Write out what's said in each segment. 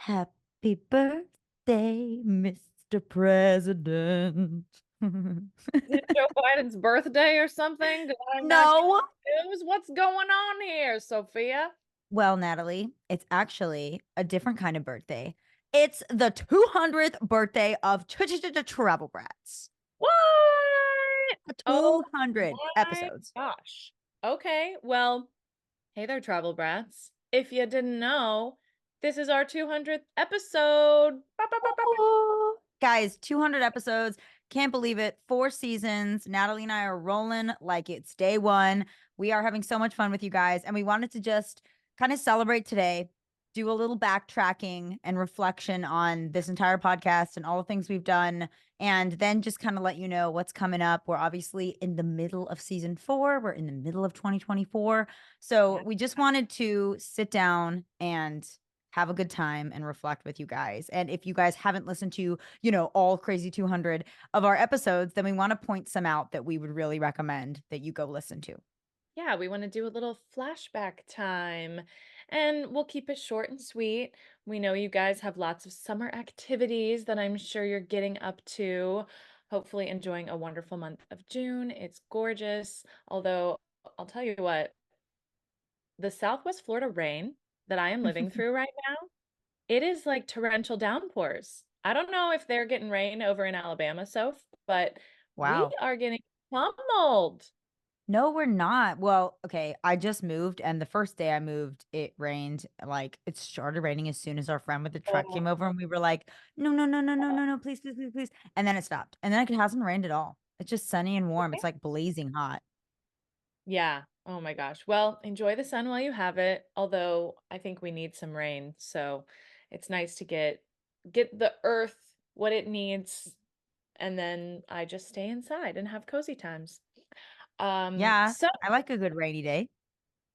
Happy birthday, Mr. President. Is it Joe Biden's birthday or something? Did I not get No. news? What's going on here, Sophia? Well, Natalie, it's actually a different kind of birthday. It's the 200th birthday of Travel Brats. What? Oh 200 my episodes. gosh. Okay, well, hey there, travel brats. If you didn't know, this is our 200th episode. Ba, ba, ba, ba, ba. Oh. Guys, 200 episodes. Can't believe it. 4 seasons. Natalie and I are rolling like it's day one. We are having so much fun with you guys. And we wanted to just kind of celebrate today, do a little backtracking and reflection on this entire podcast and all the things we've done. And then just kind of let you know what's coming up. We're obviously in the middle of season 4, we're in the middle of 2024. So Yeah. we just wanted to sit down and have a good time and reflect with you guys. And if you guys haven't listened to, all crazy 200 of our episodes, then we want to point some out that we would really recommend that you go listen to. Yeah, we want to do a little flashback time and we'll keep it short and sweet. We know you guys have lots of summer activities that I'm sure you're getting up to. Hopefully, enjoying a wonderful month of June. It's gorgeous. Although, I'll tell you what, the Southwest Florida rain that I am living through right now, it is like torrential downpours. I don't know if they're getting rain over in Alabama, Soph, but we Wow. are getting pummeled. No, we're not. Well, okay, I just moved, and the first day I moved, it rained. Like it started raining as soon as our friend with the truck came Oh, over, and we were like, no, no, no, no, no, no, no, please, please, please, please. And then it stopped. And then it hasn't rained at all. It's just sunny and warm. okay. It's like blazing hot. Yeah. Oh my gosh. Well, enjoy the sun while you have it, although I think we need some rain. So it's nice to get the earth what it needs, and then I just stay inside and have cozy times. Yeah, So I like a good rainy day.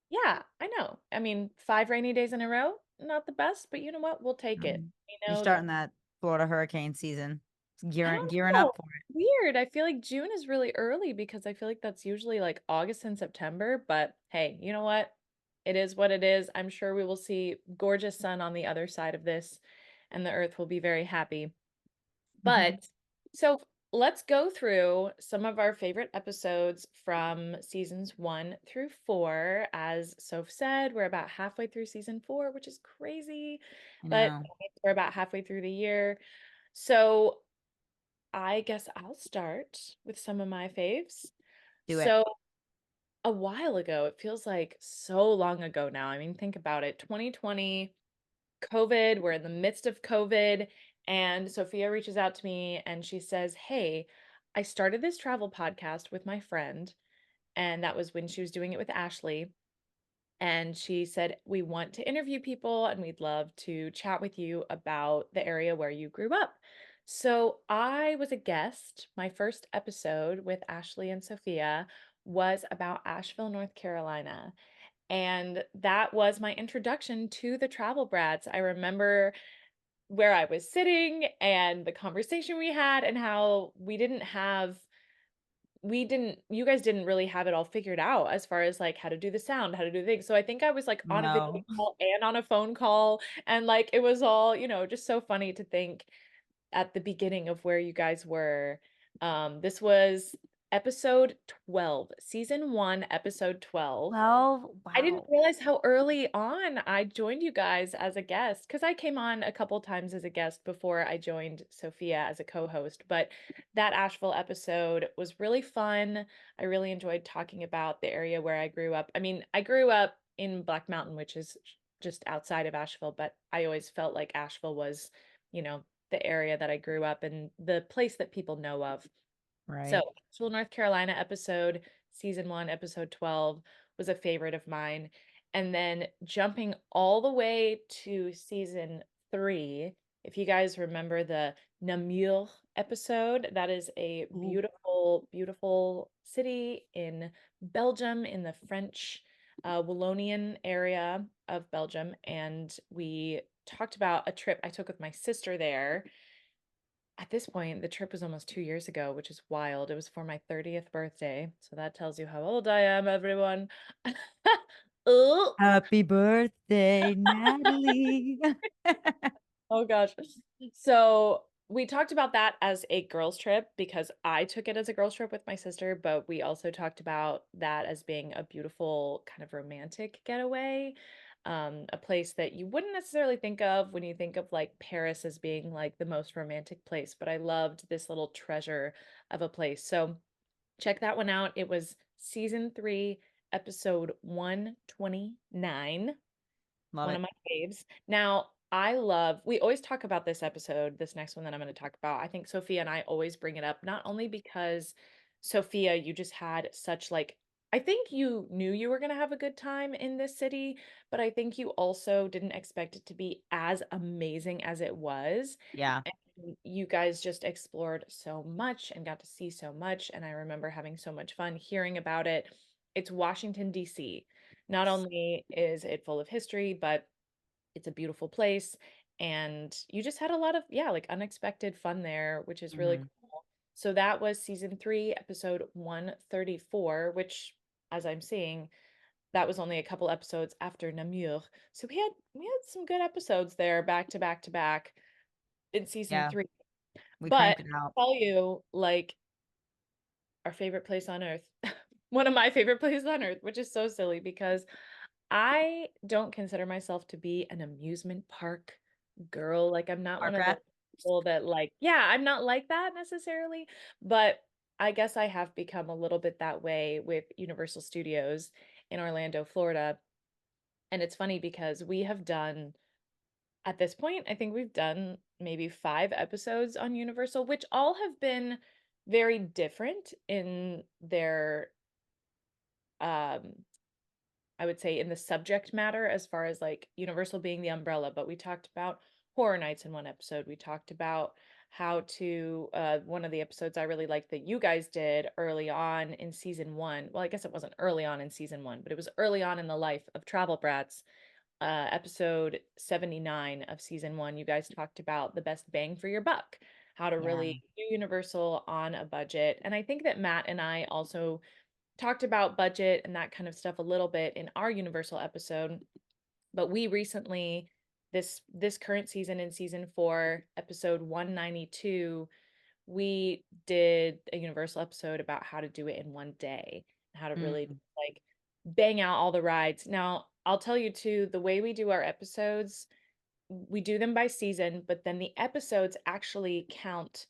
yeah, I know. I mean, 5 rainy days in a row, not the best, but you know what? We'll take it. We You're know that starting that Florida hurricane season. It's I gearing don't know. up for it. Weird. I feel like June is really early because I feel like that's usually like August and September. But hey, you know what? It is what it is. I'm sure we will see gorgeous sun on the other side of this, and the earth will be very happy. But so let's go through some of our favorite episodes from seasons 1 through 4. As Soph said, we're about halfway through season 4, which is crazy, I but know. we're about halfway through the year. So I guess I'll start with some of my faves. Do it. So a while ago, it feels like so long ago now. I mean, think about it. 2020, COVID, we're in the midst of COVID, and Sophia reaches out to me and she says, "Hey, I started this travel podcast with my friend." And that was when she was doing it with Ashley. And she said, "We want to interview people and we'd love to chat with you about the area where you grew up." So I was a guest. My first episode with Ashley and Sophia was about Asheville, North Carolina. And that was my introduction to the Travel Brats. I remember where I was sitting and the conversation we had, and how you guys didn't really have it all figured out as far as like how to do the sound, how to do things. So I think I was like on a video No. call and on a phone call, and like it was all, just so funny to think at the beginning of where you guys were. This was episode 12, season 1, episode 12. 12. I didn't Wow. realize how early on I joined you guys as a guest, because I came on a couple times as a guest before I joined Sophia as a co-host. But that Asheville episode was really fun. I really enjoyed talking about the area where I grew up. I mean, I grew up in Black Mountain, which is just outside of Asheville, but I always felt like Asheville was, the area that I grew up and the place that people know of. So, Right. Asheville, North Carolina episode, season 1, episode 12 was a favorite of mine. And then jumping all the way to season 3, if you guys remember the Namur episode, that is a Ooh. beautiful, beautiful city in Belgium, in the French Wallonian area of Belgium. And we talked about a trip I took with my sister there. At this point, the trip was almost 2 years ago, which is wild. It was for my 30th birthday, so that tells you how old I am, everyone. Oh, Happy birthday, Natalie. Oh gosh. So we talked about that as a girls' trip because I took it as a girls' trip with my sister, but we also talked about that as being a beautiful kind of romantic getaway. A place that you wouldn't necessarily think of when you think of like Paris as being like the most romantic place, but I loved this little treasure of a place. So check that one out. It was season 3, episode 129, Love one of it. my faves. Now, we always talk about this episode, this next one that I'm going to talk about. I think Sophia and I always bring it up, not only because Sophia, you just had such like, I think you knew you were going to have a good time in this city, but I think you also didn't expect it to be as amazing as it was. Yeah. And you guys just explored so much and got to see so much. And I remember having so much fun hearing about it. It's Washington, D.C. Not only is it full of history, but it's a beautiful place. And you just had a lot of, yeah, like unexpected fun there, which is really Hmm. cool. So that was season 3, episode 134, which, as I'm seeing, that was only a couple episodes after Namur. So we had some good episodes there back to back to back in season Yeah. 3. We But cranked it out. I'll tell you, like, our favorite place on earth. One of my favorite places on earth, which is so silly because I don't consider myself to be an amusement park girl. Like, I'm not one Park of those rat. people that, like, yeah, I'm not like that necessarily, but I guess I have become a little bit that way with Universal Studios in Orlando, Florida. And it's funny because we have done, at this point, I think we've done maybe 5 episodes on Universal, which all have been very different in their, um I would say in the subject matter as far as like Universal being the umbrella, but we talked about Horror Nights in one episode. We talked about how to one of the episodes I really liked that you guys did early on in season 1. Well, I guess it wasn't early on in season 1, but it was early on in the life of Travel Brats. Episode 79 of season 1, you guys talked about the best bang for your buck, how to Yeah. really do Universal on a budget. And I think that Matt and I also talked about budget and that kind of stuff a little bit in our Universal episode, but we recently, this current season in season 4, episode 192, we did a Universal episode about how to do it in one day, how to really Mm. like bang out all the rides. Now, I'll tell you too, the way we do our episodes, we do them by season, but then the episodes actually count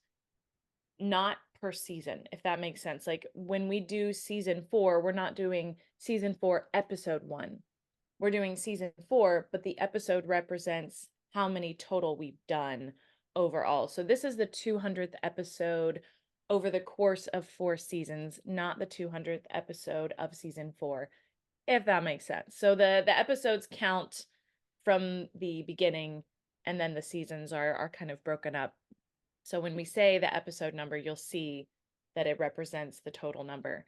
not per season, if that makes sense. Like when we do season 4, we're not doing season 4, episode 1. We're doing season 4, but the episode represents how many total we've done overall. So this is the 200th episode over the course of 4 seasons, not the 200th episode of season 4, if that makes sense. So the episodes count from the beginning and then the seasons are kind of broken up. So when we say the episode number, you'll see that it represents the total number.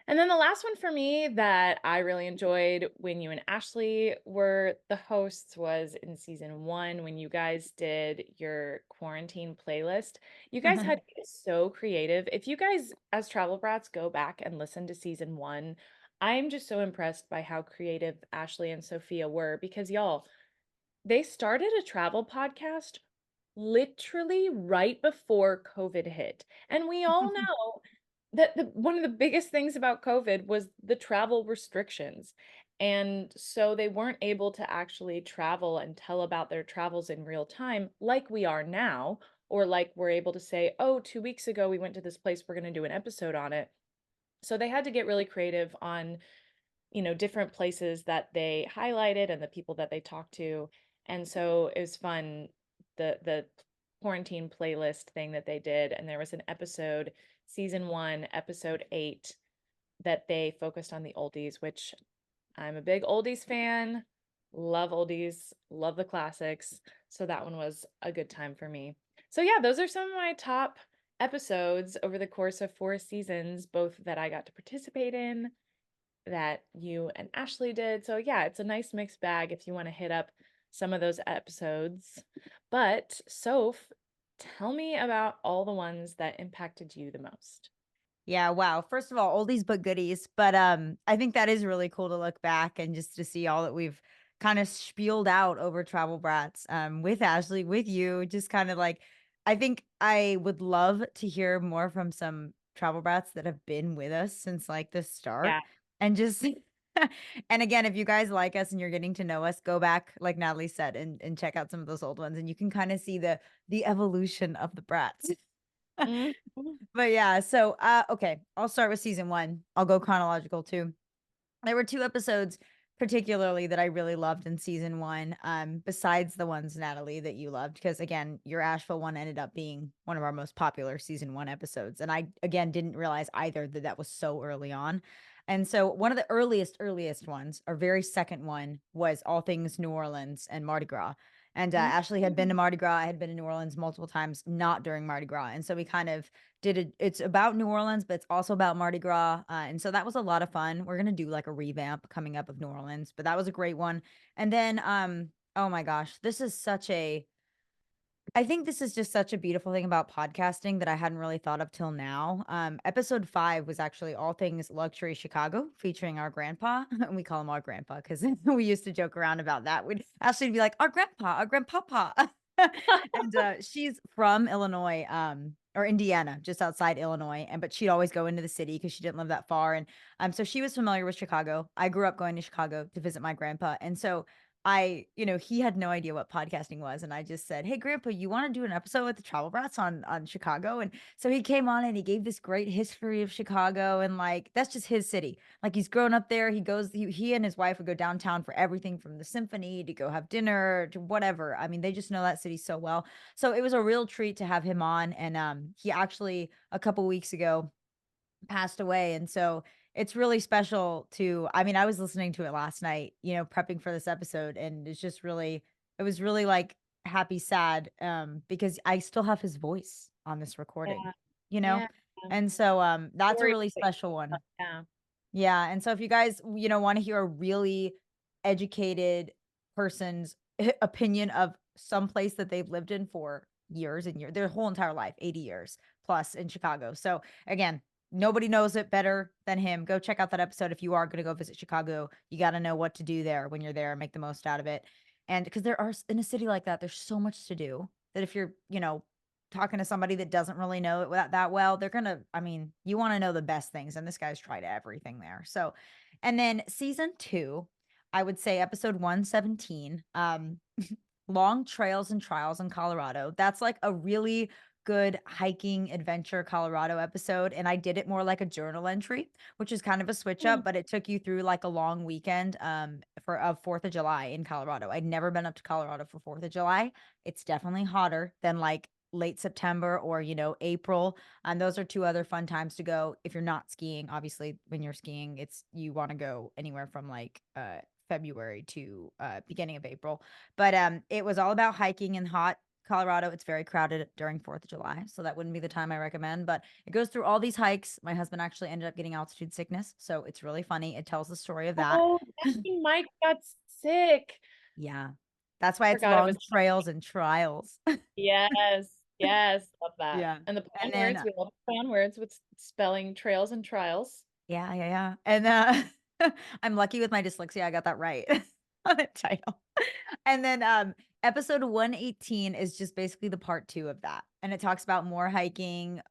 And then the last one for me that I really enjoyed when you and Ashley were the hosts was in season 1 when you guys did your quarantine playlist. You guys had to get so creative. If you guys, as Travel Brats, go back and listen to season 1, I'm just so impressed by how creative Ashley and Sophia were because y'all, they started a travel podcast literally right before COVID hit. And we all know that one of the biggest things about COVID was the travel restrictions. And so they weren't able to actually travel and tell about their travels in real time like we are now, or like we're able to say, oh, 2 weeks ago we went to this place, we're going to do an episode on it. So they had to get really creative on different places that they highlighted and the people that they talked to. And so it was fun, the quarantine playlist thing that they did. And there was an episode, season 1, episode 8, that they focused on the oldies, which I'm a big oldies fan. Love oldies, love the classics. So that one was a good time for me. So yeah, those are some of my top episodes over the course of 4 seasons, both that I got to participate in, that you and Ashley did. So yeah, it's a nice mixed bag if you want to hit up some of those episodes. But Soph, tell me about all the ones that impacted you the most. Yeah, wow. First of all, oldies but goodies. But I think that is really cool to look back and just to see all that we've kind of spieled out over Travel Brats with Ashley, with you, just kind of like, I think I would love to hear more from some Travel Brats that have been with us since like the Yeah. start and just and again, if you guys like us and you're getting to know us, go back, like Natalie said, and check out some of those old ones, and you can kind of see the evolution of the brats. Mhm. But yeah, so okay, I'll start with season one. I'll go chronological too. There were 2 episodes particularly that I really loved in season 1, besides the ones, Natalie, that you loved, because again, your Asheville one ended up being one of our most popular season 1 episodes, and I, again, didn't realize either that that was so early on. And so one of the earliest ones, our very second one, was all things New Orleans and Mardi Gras. And, Ashley had been to Mm. Mardi Gras, I had been to New Orleans multiple times, not during Mardi Gras, and so we kind of it's about New Orleans, but it's also about Mardi Gras, and so that was a lot of fun. We're gonna do, like, a revamp coming up of New Orleans, but that was a great one. And then, oh my gosh, this is such a I think this is just such a beautiful thing about podcasting that I hadn't really thought of till now. Episode 5 was actually all things luxury Chicago, featuring our grandpa. And we call him our grandpa because we used to joke around about that. We'd actually be like, our grandpa, our grandpapa. And she's from Illinois, or Indiana, just outside Illinois. And but she'd always go into the city because she didn't live that far. And so she was familiar with Chicago. I grew up going to Chicago to visit my grandpa. And so he had no idea what podcasting was, and I just said, "Hey, Grandpa, you want to do an episode with the Travel Brats on Chicago?" And so he came on and he gave this great history of Chicago, and like that's just his city. Like he's grown up there. He and his wife would go downtown for everything from the symphony to go have dinner to whatever. I mean, they just know that city so well. So it was a real treat to have him on, and he actually a couple weeks ago passed away. And so it's really special to I mean, I was listening to it last night, prepping for this episode, and it was really like happy, sad, because I still have his voice on this recording, Yeah. you know? Yeah. And so that's a Story really that you special one. yeah. Yeah, and so if you guys, want to hear a really educated person's opinion of some place that they've lived in for years and years, their whole entire life, 80 years plus in Chicago. So again, nobody knows it better than him. Go check out that episode if you are going to go visit Chicago. You got to know what to do there when you're there, make the most out of it. And because in a city like that, there's so much to do that if you're, talking to somebody that doesn't really know it that well, they're gonna, I mean, you want to know the best things, and this guy's tried everything there. So, and then season 2, I would say episode 117, long trails and trials in Colorado. That's like a really good hiking adventure Colorado episode. And I did it more like a journal entry, which is kind of a switch Mm. up, but it took you through like a long weekend for of 4th of July in Colorado. I'd never been up to Colorado for 4th of July. It's definitely hotter than like late September or, April. And those are 2 other fun times to go if you're not skiing. Obviously, when you're skiing, you want to go anywhere from like February to beginning of April. But it was all about hiking in hot Colorado. It's very crowded during 4th of July, so that wouldn't be the time I recommend. But it goes through all these hikes. My husband actually ended up getting altitude sickness, so it's really funny. It tells the story of that. Oh, dang, Mike got sick. Yeah. That's why it's Forgot it long was trails and trials. yes, yes, love that. Yeah. And the And plan words, then we love plan words with spelling trails and trials. yeah, yeah, yeah. And I'm lucky with my dyslexia, I got that right on the title. And then episode 118 is just basically the part 2 of that. And it talks about more hiking.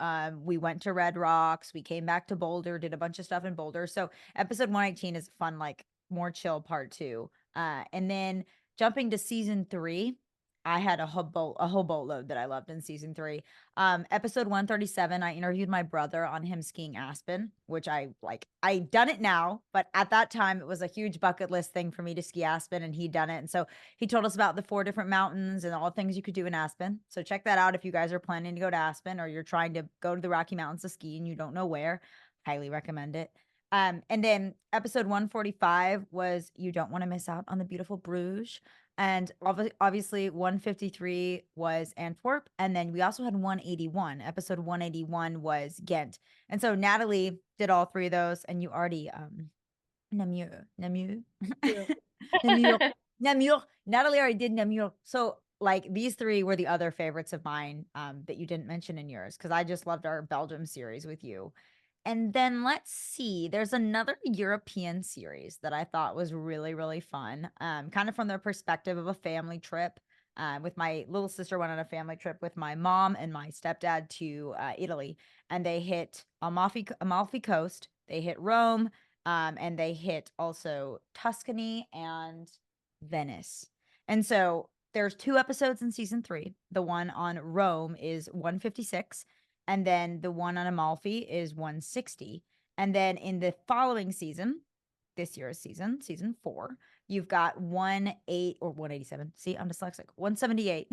We went to Red Rocks, we came back to Boulder, did a bunch of stuff in Boulder. So episode 118 is fun, like more chill part 2. And then jumping to season 3, I had a whole boatload that I loved in season 3. Episode 137, I interviewed my brother on him skiing Aspen, which I done it now, but at that time it was a huge bucket list thing for me to ski Aspen, and he'd done it. And so he told us about the 4 different mountains and all the things you could do in Aspen. So check that out if you guys are planning to go to Aspen or you're trying to go to the Rocky Mountains to ski and you don't know where. Highly recommend it. And then episode 145 was You Don't Want to Miss Out on the Beautiful Bruges. And obviously 153 was Antwerp. And then we also had 181. Episode 181 was Ghent. And so Natalie did all 3 of those. And you already, Namur, Namur, Yeah. Namur, Namur. Natalie already did Namur. So like these 3 were the other favorites of mine that you didn't mention in yours because I just loved our Belgium series with you. And then let's see, there's another European series that I thought was really, really fun, kind of from the perspective of a family trip. With my little sister went on a family trip with my mom and my stepdad to Italy, and they hit Amalfi Coast, they hit Rome, and they hit also Tuscany and Venice. And so there's 2 episodes in season 3. The one on Rome is 156, and then the one on Amalfi is 160. And then in the following season, this year's season, season 4, you've got 18 or 187. See, I'm dyslexic. 178,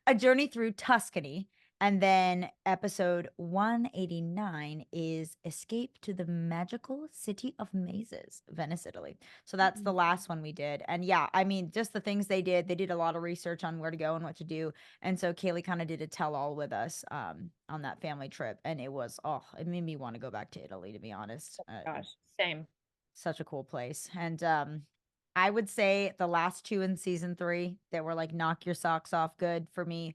A Journey Through Tuscany. And then episode 189 is Escape to the Magical City of Mazes, Venice, Italy. So that's the Mm. last one we did. And yeah, I mean, just the things they did a lot of research on where to go and what to do. And so Kaylee kind of did a tell all with us on that family trip. And it was, oh, it made me want to go back to Italy, to be honest. Gosh, same. Such a cool place. And I would say the last 2 in season 3 that were like knock your socks off good for me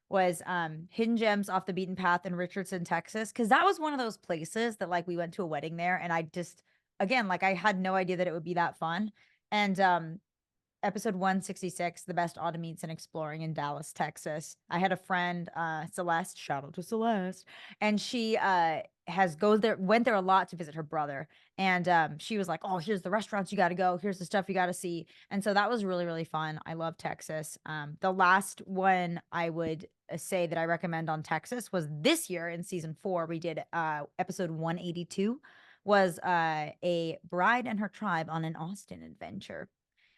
was Hidden Gems Off the Beaten Path in Richardson, Texas, cuz that was one of those places that like we went to a wedding there and I just again like I had no idea that it would be that fun. And episode 166, The Best Autumn Meats and Exploring in Dallas, Texas. I had a friend, Celeste, shout out to Celeste, and she went there a lot to visit her brother. And she was like, "Oh, here's the restaurants you got to go. Here's the stuff you got to see." And so that was really, really fun. I love Texas. The last one I would say that I recommend on Texas was this year in season 4. We did episode 182 was a bride and her tribe on an Austin adventure.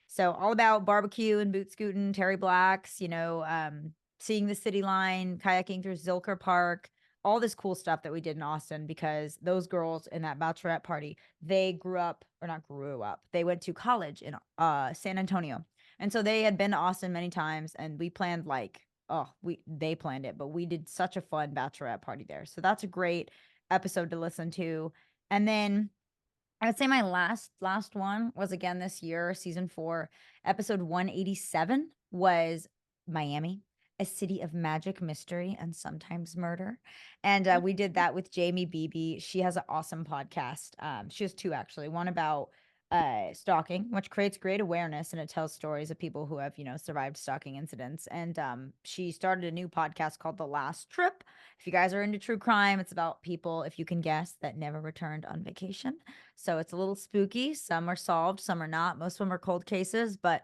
So all about barbecue and boot scooting, Terry Blacks, seeing the city line, kayaking through Zilker Park, all this cool stuff that we did in Austin because those girls in that bachelorette party, they grew up or not grew up. They went to college in San Antonio. And so they had been to Austin many times and we planned like they planned it, but we did such a fun bachelorette party there. So that's a great episode to listen to. And then I would say my last one was again this year, season 4, episode 187 was Miami, a city of magic, mystery, and sometimes murder. And we did that with Jamie Beebe. She has an awesome podcast. She has 2 actually. One about stalking, which creates great awareness and it tells stories of people who have, survived stalking incidents. And she started a new podcast called The Last Trip. If you guys are into true crime, it's about people, if you can guess, that never returned on vacation. So it's a little spooky. Some are solved, some are not. Most of them are cold cases, but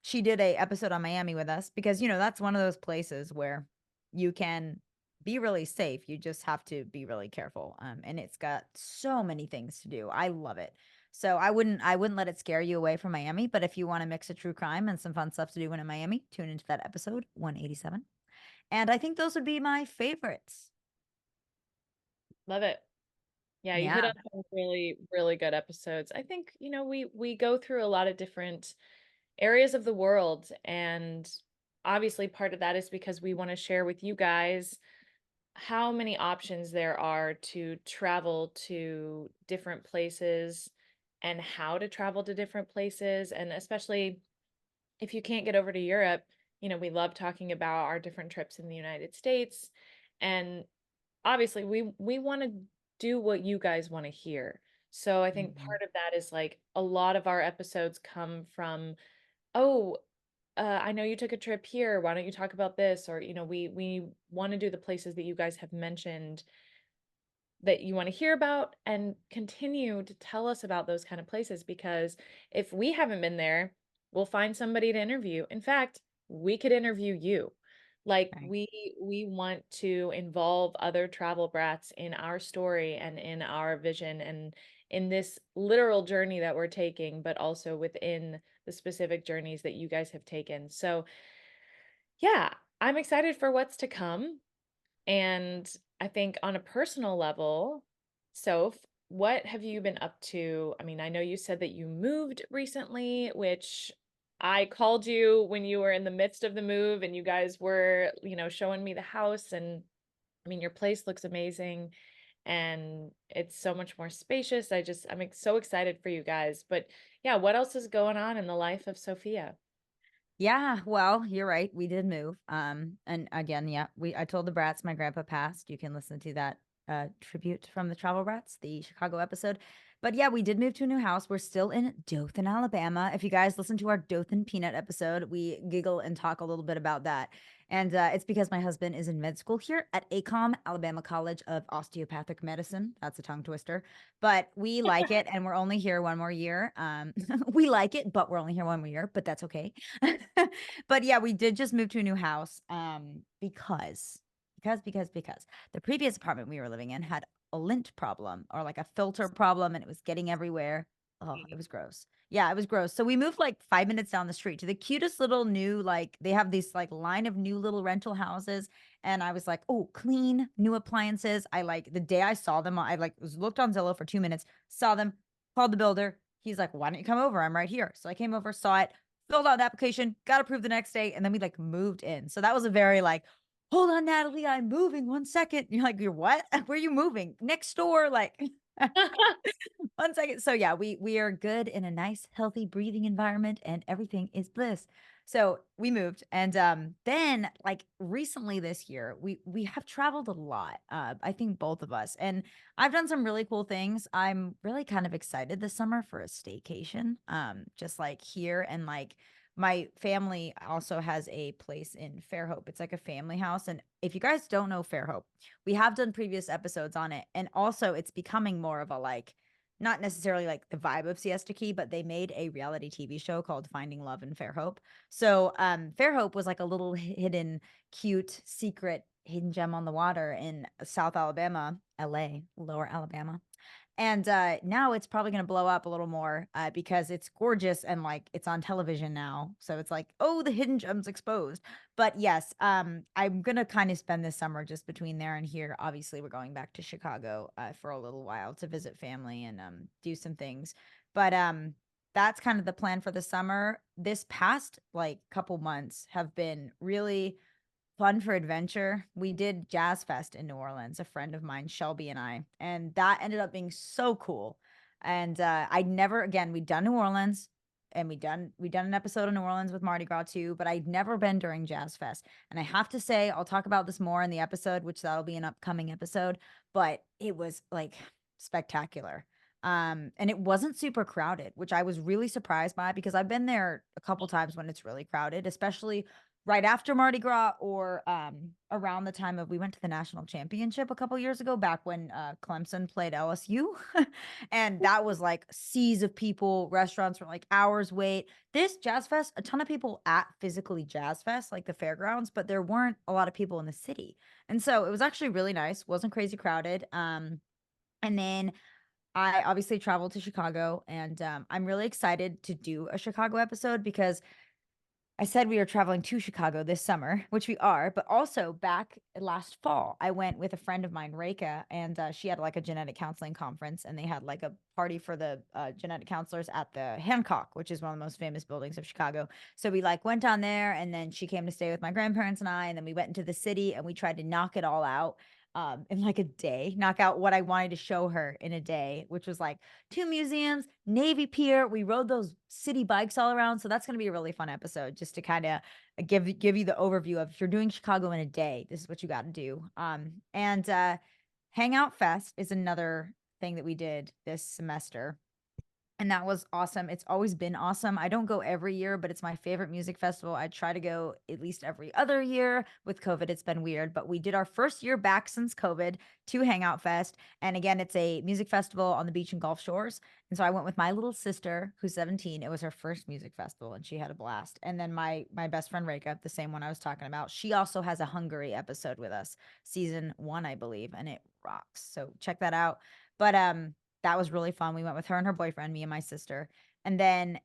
she did a episode on Miami with us because that's one of those places where you can be really safe. You just have to be really careful. And it's got so many things to do. I love it. So I wouldn't let it scare you away from Miami, but if you want to mix a true crime and some fun stuff to do when in Miami, tune into that episode 187. And I think those would be my favorites. Love it. Yeah, you hit Yeah. on some really, really good episodes. I think, we go through a lot of different areas of the world, and obviously part of that is because we want to share with you guys how many options there are to travel to different places and how to travel to different places. And especially if you can't get over to Europe, we love talking about our different trips in the United States. And obviously we want to do what you guys want to hear. So I think Mhm. part of that is like a lot of our episodes come from, oh, I know you took a trip here. Why don't you talk about this? Or, we want to do the places that you guys have mentioned that you want to hear about and continue to tell us about those kind of places, because if we haven't been there, we'll find somebody to interview. In fact, we could interview you. Like Right. we want to involve other travel brats in our story and in our vision and in this literal journey that we're taking, but also within the specific journeys that you guys have taken. So, yeah, I'm excited for what's to come. And I think on a personal level, Soph, what have you been up to? I mean, I know you said that you moved recently, which I called you when you were in the midst of the move and you guys were, showing me the house. And I mean, your place looks amazing and it's so much more spacious. So excited for you guys. But yeah, what else is going on in the life of Sophia? Yeah, well, you're right. We did move. And again, yeah, I told the brats my grandpa passed. You can listen to that tribute from the Travel Brats, the Chicago episode. But yeah, we did move to a new house. We're still in Dothan, Alabama. If you guys listen to our Dothan Peanut episode, we giggle and talk a little bit about that. And it's because my husband is in med school here at ACOM, Alabama College of Osteopathic Medicine. That's a tongue twister, but we like it, and we're only here one more year. We like it, but we're only here one more year, but that's okay. But yeah, we did just move to a new house because the previous apartment we were living in had a lint problem or like a filter problem, and it was getting everywhere. Oh, it was gross. Yeah, it was gross. So we moved like 5 minutes down the street to the cutest little new, like they have this like line of new little rental houses. And I was like, oh, clean, new appliances. I like the day I saw them, I like was looked on Zillow for 2 minutes, saw them, called the builder. He's like, why don't you come over? I'm right here. So I came over, saw it, filled out an application, got approved the next day, and then we like moved in. So that was a very like, hold on, Natalie, I'm moving 1 second. You're like, you're what? Where are you moving? Next door, like 1 second. So yeah, we are good in a nice, healthy breathing environment, and everything is bliss. So we moved, and then like recently this year, we have traveled a lot. I think both of us, and I've done some really cool things. I'm really kind of excited this summer for a staycation. Just like here, and like my family also has a place in Fairhope. It's like a family house, and if you guys don't know Fairhope, we have done previous episodes on it, and also it's becoming more of a like not necessarily like the vibe of Siesta Key, but they made a reality TV show called Finding Love in Fairhope. So Fairhope was like a little hidden, cute, secret hidden gem on the water in South Alabama, LA, Lower Alabama. And now it's probably going to blow up a little more because it's gorgeous, and like it's on television now. So it's like, oh, the hidden gems exposed. But yes, I'm going to kind of spend this summer just between there and here. Obviously, we're going back to Chicago for a little while to visit family and do some things. But that's kind of the plan for the summer. This past like couple months have been really fun for adventure. We did Jazz Fest in New Orleans, a friend of mine, Shelby, and I, and that ended up being so cool. And I'd never again, we'd done New Orleans, and we done an episode of New Orleans with Mardi Gras too, but I'd never been during Jazz Fest. And I have to say, I'll talk about this more in the episode, which that'll be an upcoming episode, but it was like spectacular. And it wasn't super crowded, which I was really surprised by because I've been there a couple times when it's really crowded, especially right after Mardi Gras or around the time of we went to the national championship a couple years ago, back when Clemson played LSU. And that was like seas of people, restaurants were like hours wait. This Jazz Fest, a ton of people at physically Jazz Fest, like the fairgrounds, but there weren't a lot of people in the city. And so it was actually really nice, wasn't crazy crowded. And then I obviously traveled to Chicago, and I'm really excited to do a Chicago episode because I said we were traveling to Chicago this summer, which we are, but also back last fall, I went with a friend of mine, Reka, and she had like a genetic counseling conference, and they had like a party for the genetic counselors at the Hancock, which is one of the most famous buildings of Chicago. So we like went down there, and then she came to stay with my grandparents and I, and then we went into the city, and we tried to knock it all out in like a day, knock out what I wanted to show her in a day, which was like 2 museums, Navy Pier. We rode those city bikes all around. So that's going to be a really fun episode just to kind of give you the overview of if you're doing Chicago in a day, this is what you got to do. And Hangout Fest is another thing that we did this semester, and that was awesome. It's always been awesome. I don't go every year, but it's my favorite music festival. I try to go at least every other year. With COVID, it's been weird, but we did our first year back since COVID to Hangout Fest. And again, it's a music festival on the beach and Gulf Shores. And so I went with my little sister, who's 17. It was her first music festival, and she had a blast. And then my best friend Reka, the same one I was talking about, she also has a Hungary episode with us, season 1, I believe, and it rocks. So check that out. But that was really fun. We went with her and her boyfriend, me and my sister. And then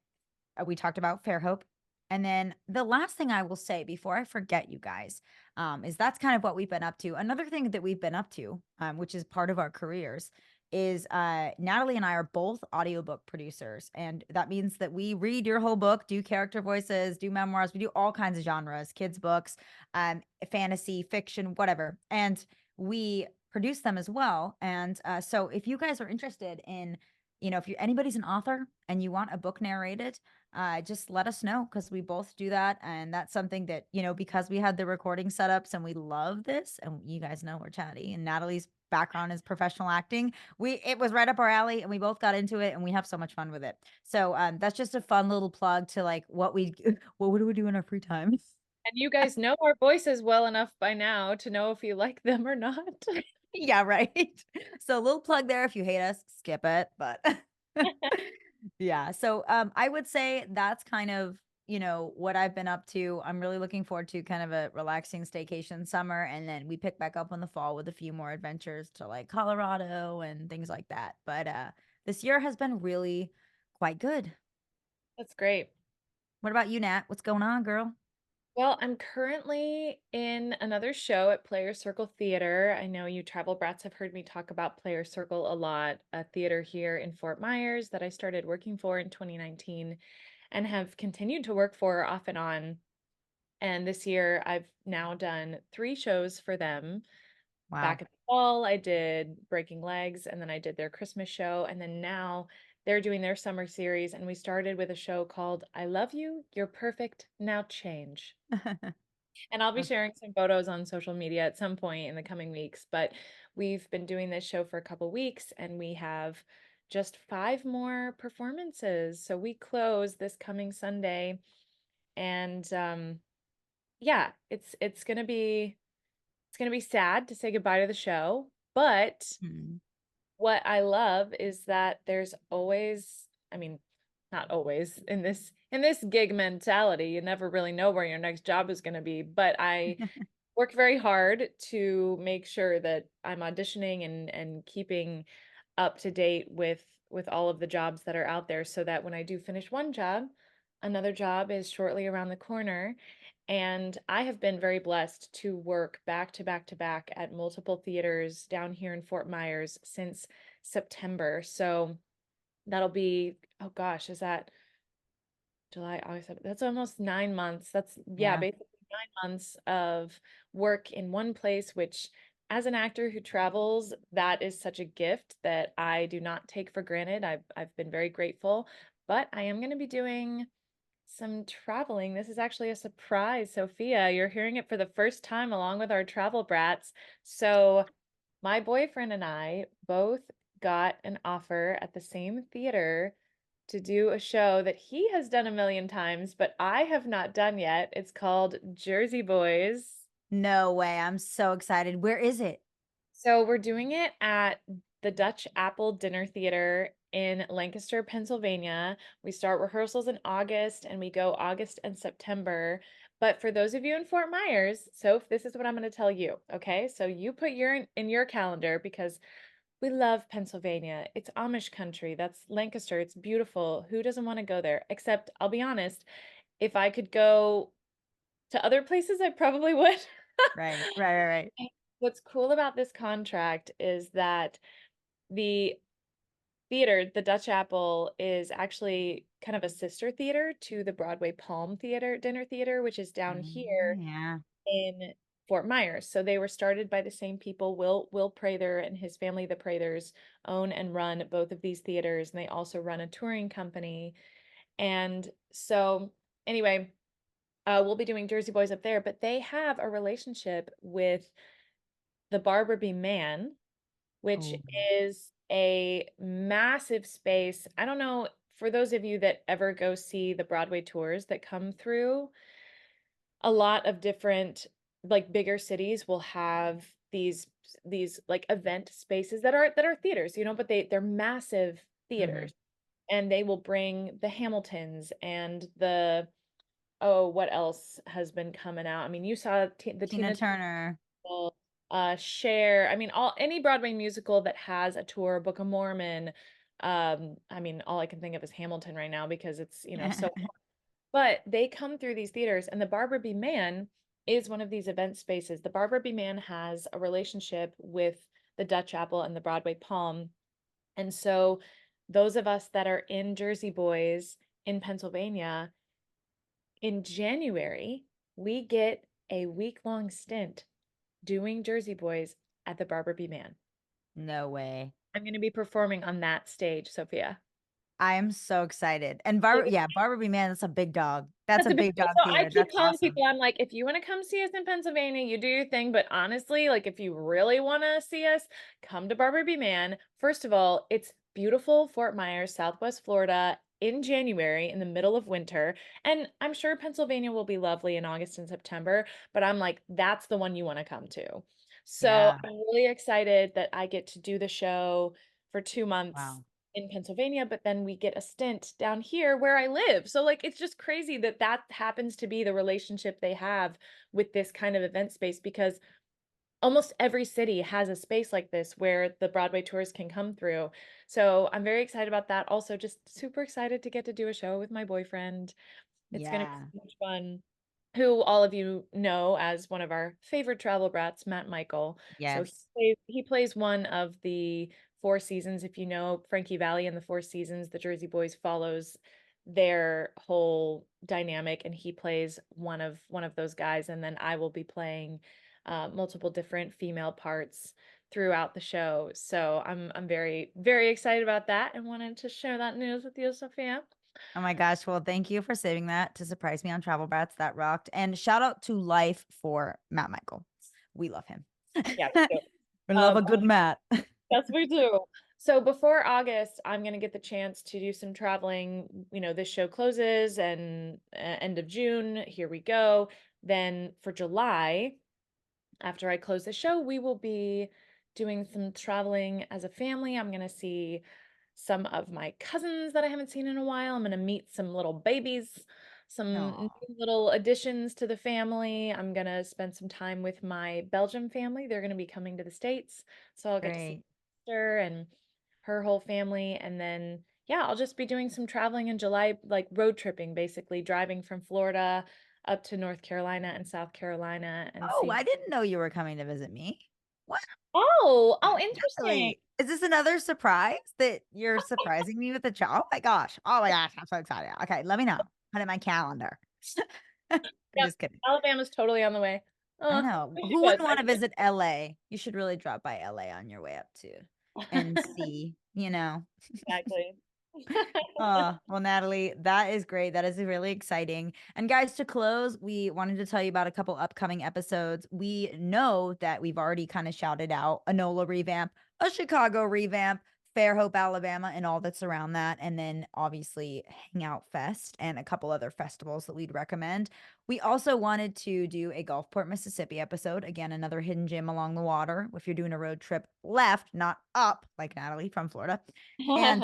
we talked about Fairhope. And then the last thing I will say before I forget, you guys, is that's kind of what we've been up to. Another thing that we've been up to, which is part of our careers, is Natalie and I are both audiobook producers. And that means that we read your whole book, do character voices, do memoirs, we do all kinds of genres, kids' books, fantasy, fiction, whatever. And we produce them as well. And so if you guys are interested in, if you anybody's an author and you want a book narrated, just let us know because we both do that. And that's something that, because we had the recording setups and we love this, and you guys know we're chatty, and Natalie's background is professional acting. It was right up our alley and we both got into it and we have so much fun with it. So that's just a fun little plug to like what do we do in our free time? And you guys know our voices well enough by now to know if you like them or not. Yeah, right. So a little plug there. If you hate us, skip it. But yeah. So I would say that's kind of, what I've been up to. I'm really looking forward to kind of a relaxing staycation summer. And then we pick back up in the fall with a few more adventures to like Colorado and things like that. But this year has been really quite good. That's great. What about you, Nat? What's going on, girl? Well, I'm currently in another show at Player Circle Theater. I know you travel brats have heard me talk about Player Circle a lot, a theater here in Fort Myers that I started working for in 2019 and have continued to work for off and on. And this year I've now done 3 shows for them. Wow. Back in the fall, I did Breaking Legs, and then I did their Christmas show, and then now they're doing their summer series, and we started with a show called I Love You, You're Perfect, Now Change. And I'll be Oh, sharing some photos on social media at some point in the coming weeks, but we've been doing this show for a couple weeks and we have just 5 more performances. So we close this coming Sunday and yeah, it's going to be sad to say goodbye to the show, but hmm. what I love is that there's always, I mean, not always in this gig mentality, you never really know where your next job is going to be, but I work very hard to make sure that I'm auditioning and keeping up to date with all of the jobs that are out there so that when I do finish one job, another job is shortly around the corner. And I have been very blessed to work back to back to back at multiple theaters down here in Fort Myers since September. So that'll be, oh gosh, is that July, August, that's almost 9 months. That's, yeah, Yeah. basically 9 months of work in one place, which as an actor who travels, that is such a gift that I do not take for granted. I've been very grateful, but I am going to be doing some traveling. This is actually a surprise, Sophia. You're hearing it for the first time along with our travel brats. So my boyfriend and I both got an offer at the same theater to do a show that he has done a million times, but I have not done yet. It's called Jersey Boys. No way. I'm so excited. Where is it? So we're doing it at the Dutch Apple Dinner Theater in Lancaster, Pennsylvania. We start rehearsals in August and we go August and September. But for those of you in Fort Myers, so this is what I'm going to tell you, okay? So you put in your calendar because we love Pennsylvania. It's Amish country. That's Lancaster. It's beautiful. Who doesn't want to go there? Except, I'll be honest, if I could go to other places, I probably would. Right, right, right, right. What's cool about this contract is that the theater, the Dutch Apple, is actually kind of a sister theater to the Broadway Palm Theater, Dinner Theater, which is down here Yeah. in Fort Myers. So they were started by the same people. Will Prather and his family, the Prathers, own and run both of these theaters, and they also run a touring company. And so, anyway, we'll be doing Jersey Boys up there, but they have a relationship with the Barbara B. Mann, which Oh, is a massive space. I don't know, for those of you that ever go see the Broadway tours that come through, a lot of different like bigger cities will have these like event spaces that are theaters, but they're massive hmm. theaters and they will bring the Hamiltons and the oh, what else has been coming out? I mean, you saw the Tina Tina Turner. musical, Cher. I mean, all any Broadway musical that has a tour, Book of Mormon. I mean, all I can think of is Hamilton right now because it's, so but they come through these theaters and the Barbara B. Mann is one of these event spaces. The Barbara B. Mann has a relationship with the Dutch Apple and the Broadway Palm. And so those of us that are in Jersey Boys in Pennsylvania, in January, we get a week-long stint doing Jersey Boys at the Barbara B. Mann. No way. I'm going to be performing on that stage, Sophia. I am so excited. And Barbara B. Man, that's a big dog. That's That's a a big big deal. dog So I theater. keep That's telling awesome. people, I'm like, if you want to come see us in Pennsylvania, you do your thing. But honestly, like if you really want to see us, come to Barbara B. Man. First of all, it's beautiful Fort Myers, Southwest Florida in January in the middle of winter. And I'm sure Pennsylvania will be lovely in August and September, but I'm like, that's the one you want to come to. So Yeah. I'm really excited that I get to do the show for 2 months Wow. in Pennsylvania, but then we get a stint down here where I live. So like it's just crazy that that happens to be the relationship they have with this kind of event space because almost every city has a space like this where the Broadway tours can come through. So I'm very excited about that. Also, just super excited to get to do a show with my boyfriend. It's going to be Yeah. so much fun. Who all of you know as one of our favorite travel brats, Matt Michael. So Yes. he plays one of the Four Seasons. If you know Frankie Valli and the Four Seasons, the Jersey Boys follows their whole dynamic, and he plays one of those guys. And then I will be playing multiple different female parts throughout the show. So I'm very very excited about that and wanted to share that news with you, Sophia. Oh my gosh. Well, thank you for saving that to surprise me on Travel Brats. That rocked. And shout out to Life for Matt Michael. We love him. Yeah, me too. We love a Um, good Matt. Yes, we do. So before August, I'm going to get the chance to do some traveling. You know, this show closes and end of June, here we go. Then for July, after I close the show, we will be doing some traveling as a family. I'm going to see some of my cousins that I haven't seen in a while. I'm going to meet some little babies, some new Oh, little additions to the family. I'm going to spend some time with my Belgium family. They're going to be coming to the States. So I'll get to see great. my sister and her whole family. And then, yeah, I'll just be doing some traveling in July, like road tripping, basically driving from Florida up to North Carolina and South Carolina and Oh, seeing. I didn't know you were coming to visit me. What? Oh, interesting. Natalie, is this another surprise that you're surprising me with a child? Oh my gosh. Oh my gosh. I'm so excited. Okay, let me know. Put it in my calendar. I'm Yep, just kidding. Alabama's totally on the way. I Oh, know. you Who guys, wouldn't want to visit LA? You should really drop by LA on your way up too and see, you know. exactly. Well, Natalie, that is great. That is really exciting. And guys, to close, we wanted to tell you about a couple upcoming episodes. We know that we've already kind of shouted out a NOLA revamp, a Chicago revamp, Fairhope, Alabama, and all that's around that. And then obviously Hangout Fest and a couple other festivals that we'd recommend. We also wanted to do a Gulfport, Mississippi episode. Again, another hidden gem along the water. If you're doing a road trip left, not up, like Natalie from Florida. And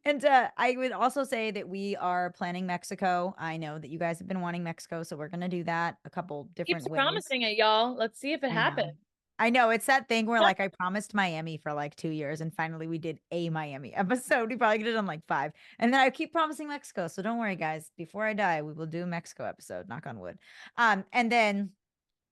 And I would also say that we are planning Mexico. I know that you guys have been wanting Mexico, so we're gonna do that a couple Keeps different ways. promising it, y'all. Let's see if it I know. happens. I know it's that thing where like I promised Miami for like 2 years and finally we did a Miami episode. We probably could have done like five. And then I keep promising Mexico. So don't worry, guys. Before I die, we will do a Mexico episode, knock on wood. And then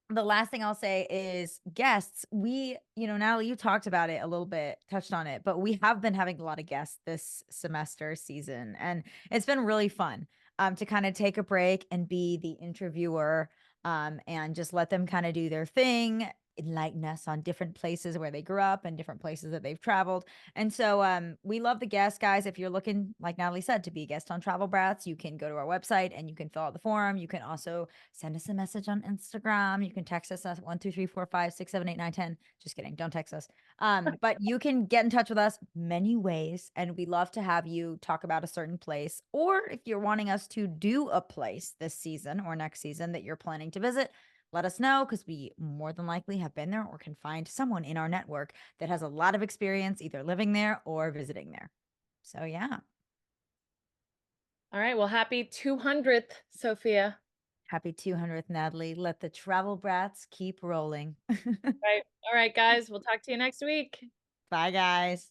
the last thing I'll say is guests. Natalie, you talked about it a little bit, touched on it, but we have been having a lot of guests this semester season, and it's been really fun to kind of take a break and be the interviewer and just let them kind of do their thing, enlighten us on different places where they grew up and different places that they've traveled. And so we love the guests, guys. If you're looking, like Natalie said, to be a guest on Travel Brats, you can go to our website and you can fill out the form. You can also send us a message on Instagram. You can text us at 1 2 3 4 5 6 7 8 9 10. Just kidding. Don't text us. But you can get in touch with us many ways, and we love to have you talk about a certain place. Or if you're wanting us to do a place this season or next season that you're planning to visit, let us know because we more than likely have been there or can find someone in our network that has a lot of experience either living there or visiting there. So, yeah, All right. Well, happy 200th, Sophia. happy 200th, Natalie. Let the travel brats keep rolling. Right. All right, guys. We'll talk to you next week. Bye, guys.